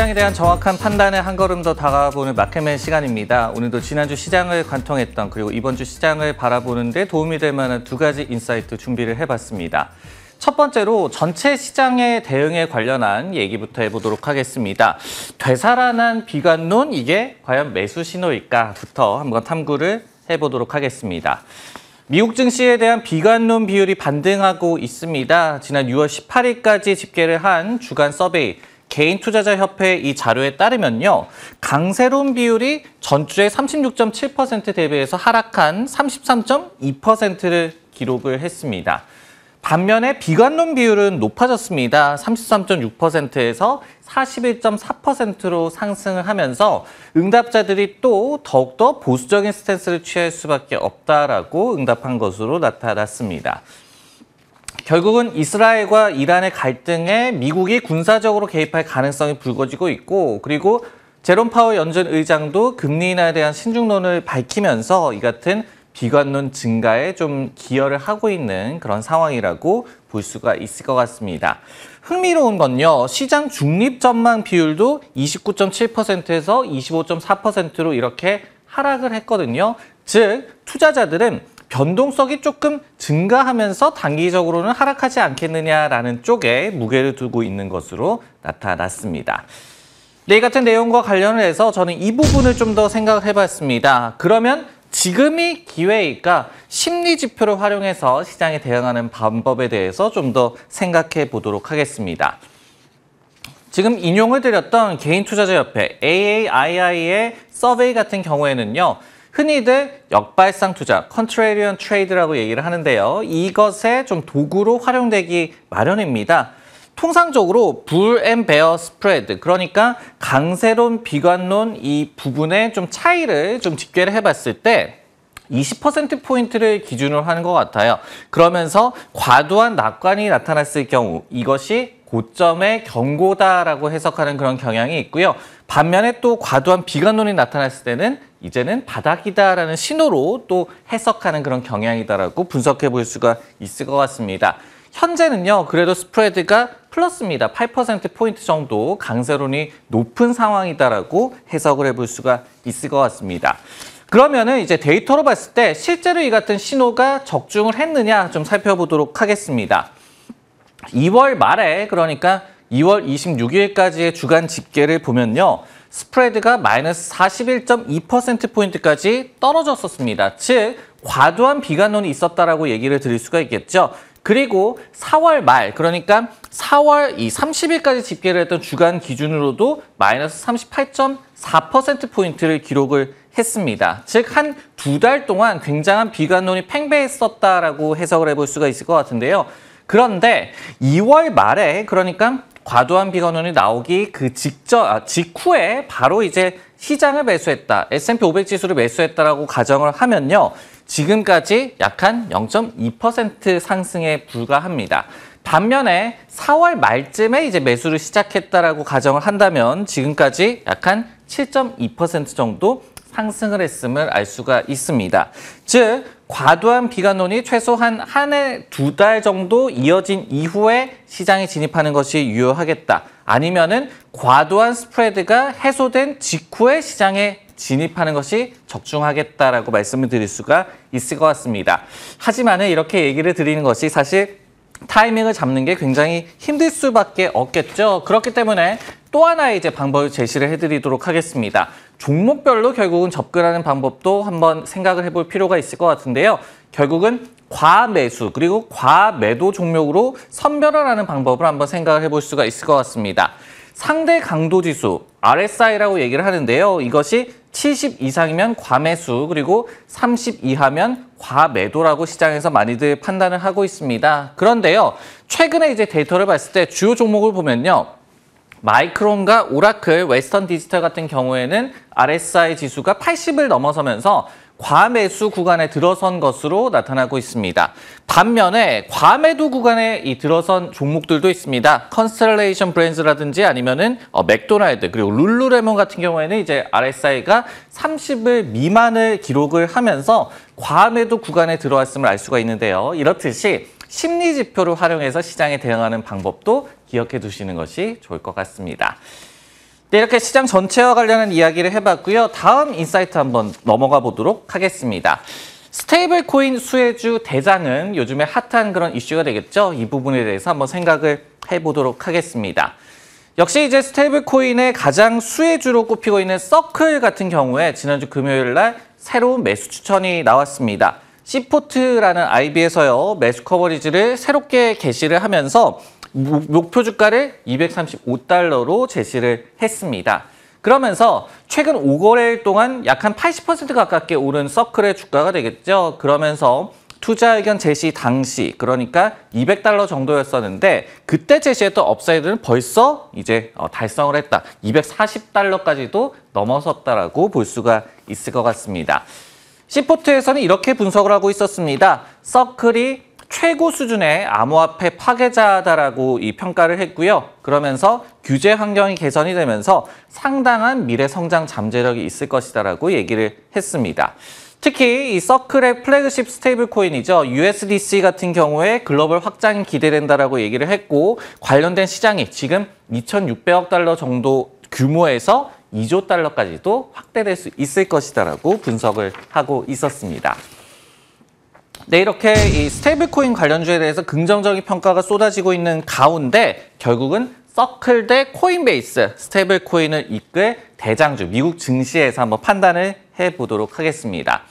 시장에 대한 정확한 판단에 한 걸음 더 다가보는 마켓맨 시간입니다. 오늘도 지난주 시장을 관통했던 그리고 이번 주 시장을 바라보는 데 도움이 될 만한 두 가지 인사이트 준비를 해봤습니다. 첫 번째로 전체 시장의 대응에 관련한 얘기부터 해보도록 하겠습니다. 되살아난 비관론, 이게 과연 매수 신호일까부터 한번 탐구를 해보도록 하겠습니다. 미국 증시에 대한 비관론 비율이 반등하고 있습니다. 지난 6월 18일까지 집계를 한 주간 서베이, 개인투자자협회 이 자료에 따르면요. 강세론 비율이 전주에 36.7% 대비해서 하락한 33.2%를 기록을 했습니다. 반면에 비관론 비율은 높아졌습니다. 33.6%에서 41.4%로 상승을 하면서 응답자들이 또 더욱더 보수적인 스탠스를 취할 수밖에 없다라고 응답한 것으로 나타났습니다. 결국은 이스라엘과 이란의 갈등에 미국이 군사적으로 개입할 가능성이 불거지고 있고, 그리고 제롬 파월 연준 의장도 금리 인하에 대한 신중론을 밝히면서 이 같은 비관론 증가에 좀 기여를 하고 있는 그런 상황이라고 볼 수가 있을 것 같습니다. 흥미로운 건요, 시장 중립 전망 비율도 29.7%에서 25.4%로 이렇게 하락을 했거든요. 즉, 투자자들은 변동성이 조금 증가하면서 단기적으로는 하락하지 않겠느냐라는 쪽에 무게를 두고 있는 것으로 나타났습니다. 네, 이 같은 내용과 관련을 해서 저는 이 부분을 좀 더 생각을 해봤습니다. 그러면 지금이 기회일까? 심리 지표를 활용해서 시장에 대응하는 방법에 대해서 좀 더 생각해 보도록 하겠습니다. 지금 인용을 드렸던 개인투자자협회 AAII의 서베이 같은 경우에는요. 흔히들 역발상 투자, 컨트레리언 트레이드라고 얘기를 하는데요. 이것의 좀 도구로 활용되기 마련입니다. 통상적으로 불 앤 베어 스프레드, 그러니까 강세론, 비관론 이 부분의 좀 차이를 좀 집계를 해봤을 때 20%포인트를 기준으로 하는 것 같아요. 그러면서 과도한 낙관이 나타났을 경우 이것이 고점의 경고다라고 해석하는 그런 경향이 있고요. 반면에 또 과도한 비관론이 나타났을 때는 이제는 바닥이다라는 신호로 또 해석하는 그런 경향이다라고 분석해 볼 수가 있을 것 같습니다. 현재는요, 그래도 스프레드가 플러스입니다. 8%포인트 정도 강세론이 높은 상황이다라고 해석을 해볼 수가 있을 것 같습니다. 그러면은 이제 데이터로 봤을 때 실제로 이 같은 신호가 적중을 했느냐 좀 살펴보도록 하겠습니다. 2월 말에, 그러니까 2월 26일까지의 주간 집계를 보면요. 스프레드가 마이너스 41.2%포인트까지 떨어졌었습니다. 즉, 과도한 비관론이 있었다라고 얘기를 드릴 수가 있겠죠. 그리고 4월 말, 그러니까 4월 30일까지 집계를 했던 주간 기준으로도 마이너스 38.4%포인트를 기록을 했습니다. 즉, 한 두 달 동안 굉장한 비관론이 팽배했었다라고 해석을 해볼 수가 있을 것 같은데요. 그런데 2월 말에, 그러니까 과도한 비관론이 나오기 그 직후에 바로 이제 시장을 매수했다, S&P 500 지수를 매수했다라고 가정을 하면요. 지금까지 약 한 0.2% 상승에 불과합니다. 반면에 4월 말쯤에 이제 매수를 시작했다라고 가정을 한다면 지금까지 약 한 7.2% 정도 상승을 했음을 알 수가 있습니다. 즉, 과도한 비관론이 최소한 한 해 두 달 정도 이어진 이후에 시장에 진입하는 것이 유효하겠다. 아니면은 과도한 스프레드가 해소된 직후에 시장에 진입하는 것이 적중하겠다라고 말씀을 드릴 수가 있을 것 같습니다. 하지만은 이렇게 얘기를 드리는 것이 사실 타이밍을 잡는 게 굉장히 힘들 수밖에 없겠죠. 그렇기 때문에 또 하나의 이제 방법을 제시를 해드리도록 하겠습니다. 종목별로 결국은 접근하는 방법도 한번 생각을 해볼 필요가 있을 것 같은데요. 결국은 과매수 그리고 과매도 종목으로 선별을 하는 방법을 한번 생각을 해볼 수가 있을 것 같습니다. 상대 강도 지수, RSI라고 얘기를 하는데요. 이것이 70 이상이면 과매수, 그리고 30 이하면 과매도라고 시장에서 많이들 판단을 하고 있습니다. 그런데요, 최근에 이제 데이터를 봤을 때 주요 종목을 보면요. 마이크론과 오라클, 웨스턴 디지털 같은 경우에는 RSI 지수가 80을 넘어서면서 과매수 구간에 들어선 것으로 나타나고 있습니다. 반면에 과매도 구간에 들어선 종목들도 있습니다. 컨스텔레이션 브랜드라든지 아니면은 맥도날드 그리고 룰루레몬 같은 경우에는 이제 RSI가 30을 미만을 기록을 하면서 과매도 구간에 들어왔음을 알 수가 있는데요. 이렇듯이 심리 지표를 활용해서 시장에 대응하는 방법도 기억해 두시는 것이 좋을 것 같습니다. 네, 이렇게 시장 전체와 관련한 이야기를 해봤고요. 다음 인사이트 한번 넘어가 보도록 하겠습니다. 스테이블 코인 수혜주 대장은 요즘에 핫한 그런 이슈가 되겠죠. 이 부분에 대해서 한번 생각을 해보도록 하겠습니다. 역시 이제 스테이블 코인의 가장 수혜주로 꼽히고 있는 서클 같은 경우에 지난주 금요일 날 새로운 매수 추천이 나왔습니다. 시포트라는 IB에서요, 매수 커버리지를 새롭게 게시를 하면서 목표 주가를 235달러로 제시를 했습니다. 그러면서 최근 5거래일 동안 약 한 80% 가깝게 오른 서클의 주가가 되겠죠. 그러면서 투자 의견 제시 당시, 그러니까 200달러 정도였었는데 그때 제시했던 업사이드는 벌써 이제 달성을 했다. 240달러까지도 넘어섰다라고 볼 수가 있을 것 같습니다. 시포트에서는 이렇게 분석을 하고 있었습니다. 서클이 최고 수준의 암호화폐 파괴자다라고 이 평가를 했고요. 그러면서 규제 환경이 개선이 되면서 상당한 미래 성장 잠재력이 있을 것이다라고 얘기를 했습니다. 특히 이 서클의 플래그십 스테이블 코인이죠. USDC 같은 경우에 글로벌 확장이 기대된다라고 얘기를 했고 관련된 시장이 지금 2,600억 달러 정도 규모에서 2조 달러까지도 확대될 수 있을 것이다라고 분석을 하고 있었습니다. 네, 이렇게 이 스테이블 코인 관련주에 대해서 긍정적인 평가가 쏟아지고 있는 가운데 결국은 서클 대 코인베이스, 스테이블 코인을 이끌 대장주, 미국 증시에서 한번 판단을 해보도록 하겠습니다.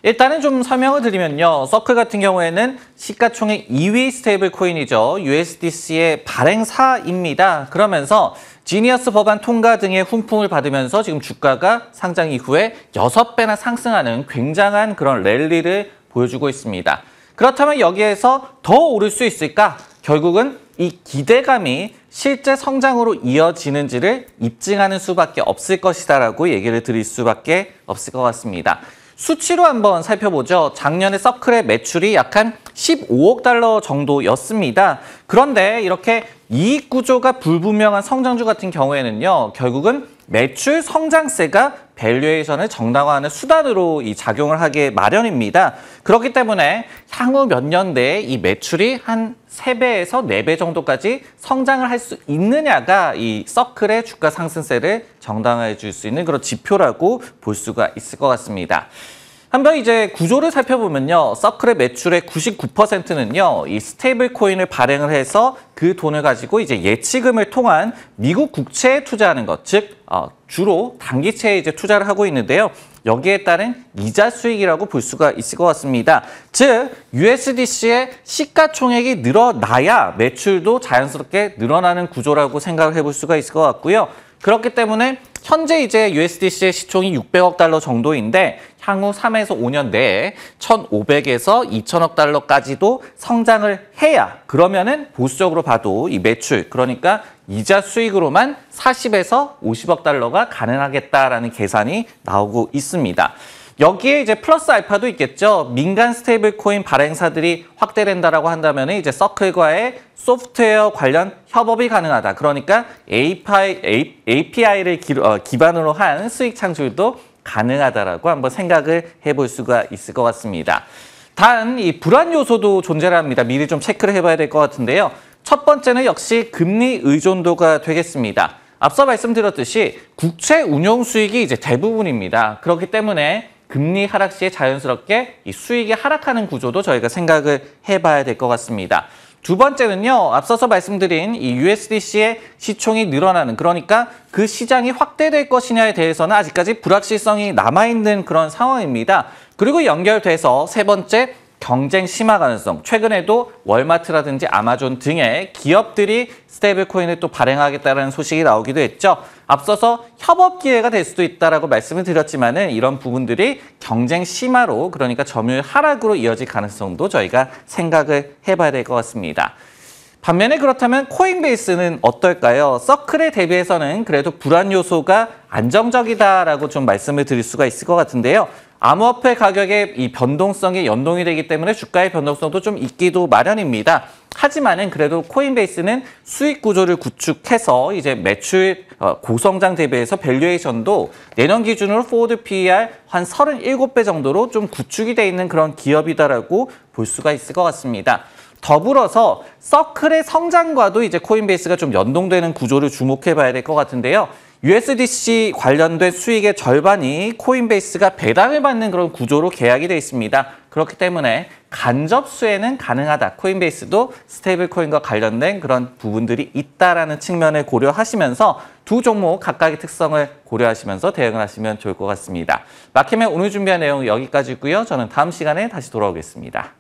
일단은 좀 설명을 드리면요. 서클 같은 경우에는 시가총액 2위 스테이블 코인이죠. USDC의 발행사입니다. 그러면서 지니어스 법안 통과 등의 훈풍을 받으면서 지금 주가가 상장 이후에 6배나 상승하는 굉장한 그런 랠리를 보여주고 있습니다. 그렇다면 여기에서 더 오를 수 있을까? 결국은 이 기대감이 실제 성장으로 이어지는지를 입증하는 수밖에 없을 것이다라고 얘기를 드릴 수밖에 없을 것 같습니다. 수치로 한번 살펴보죠. 작년에 서클의 매출이 약 한 15억 달러 정도였습니다. 그런데 이렇게 이익 구조가 불분명한 성장주 같은 경우에는요, 결국은 매출 성장세가 밸류에이션을 정당화하는 수단으로 이 작용을 하게 마련입니다. 그렇기 때문에 향후 몇 년 내에 이 매출이 한 3배에서 4배 정도까지 성장을 할 수 있느냐가 이 서클의 주가 상승세를 정당화해 줄 수 있는 그런 지표라고 볼 수가 있을 것 같습니다. 한번 이제 구조를 살펴보면요. 서클의 매출의 99%는요. 이 스테이블 코인을 발행을 해서 그 돈을 가지고 이제 예치금을 통한 미국 국채에 투자하는 것, 즉 주로 단기채에 이제 투자를 하고 있는데요. 여기에 따른 이자 수익이라고 볼 수가 있을 것 같습니다. 즉 USDC의 시가총액이 늘어나야 매출도 자연스럽게 늘어나는 구조라고 생각을 해볼 수가 있을 것 같고요. 그렇기 때문에 현재 이제 USDC의 시총이 600억 달러 정도인데 향후 3에서 5년 내에 1,500에서 2,000억 달러까지도 성장을 해야 그러면은 보수적으로 봐도 이 매출, 그러니까 이자 수익으로만 40에서 50억 달러가 가능하겠다라는 계산이 나오고 있습니다. 여기에 이제 플러스 알파도 있겠죠. 민간 스테이블 코인 발행사들이 확대된다라고 한다면 이제 서클과의 소프트웨어 관련 협업이 가능하다. 그러니까 API를 기반으로 한 수익 창출도 가능하다라고 한번 생각을 해볼 수가 있을 것 같습니다. 단 이 불안 요소도 존재를 합니다. 미리 좀 체크를 해봐야 될 것 같은데요. 첫 번째는 역시 금리 의존도가 되겠습니다. 앞서 말씀드렸듯이 국채 운용 수익이 이제 대부분입니다. 그렇기 때문에 금리 하락 시에 자연스럽게 이 수익이 하락하는 구조도 저희가 생각을 해봐야 될 것 같습니다. 두 번째는요, 앞서서 말씀드린 이 USDC의 시총이 늘어나는, 그러니까 그 시장이 확대될 것이냐에 대해서는 아직까지 불확실성이 남아있는 그런 상황입니다. 그리고 연결돼서 세 번째, 경쟁 심화 가능성. 최근에도 월마트라든지 아마존 등의 기업들이 스테이블 코인을 또 발행하겠다는 소식이 나오기도 했죠. 앞서서 협업 기회가 될 수도 있다라고 말씀을 드렸지만은 이런 부분들이 경쟁 심화로, 그러니까 점유율 하락으로 이어질 가능성도 저희가 생각을 해봐야 될 것 같습니다. 반면에 그렇다면 코인베이스는 어떨까요? 서클에 대비해서는 그래도 불안 요소가 안정적이다라고 좀 말씀을 드릴 수가 있을 것 같은데요. 암호화폐 가격의 이 변동성이 연동이 되기 때문에 주가의 변동성도 좀 있기도 마련입니다. 하지만은 그래도 코인베이스는 수익 구조를 구축해서 이제 매출 고성장 대비해서 밸류에이션도 내년 기준으로 포워드 PER 한 37배 정도로 좀 구축이 돼 있는 그런 기업이다라고 볼 수가 있을 것 같습니다. 더불어서 서클의 성장과도 이제 코인베이스가 좀 연동되는 구조를 주목해 봐야 될 것 같은데요. USDC 관련된 수익의 절반이 코인베이스가 배당을 받는 그런 구조로 계약이 되어 있습니다. 그렇기 때문에 간접 수혜는 가능하다. 코인베이스도 스테이블 코인과 관련된 그런 부분들이 있다라는 측면을 고려하시면서 두 종목 각각의 특성을 고려하시면서 대응을 하시면 좋을 것 같습니다. 마켓맨 오늘 준비한 내용은 여기까지고요. 저는 다음 시간에 다시 돌아오겠습니다.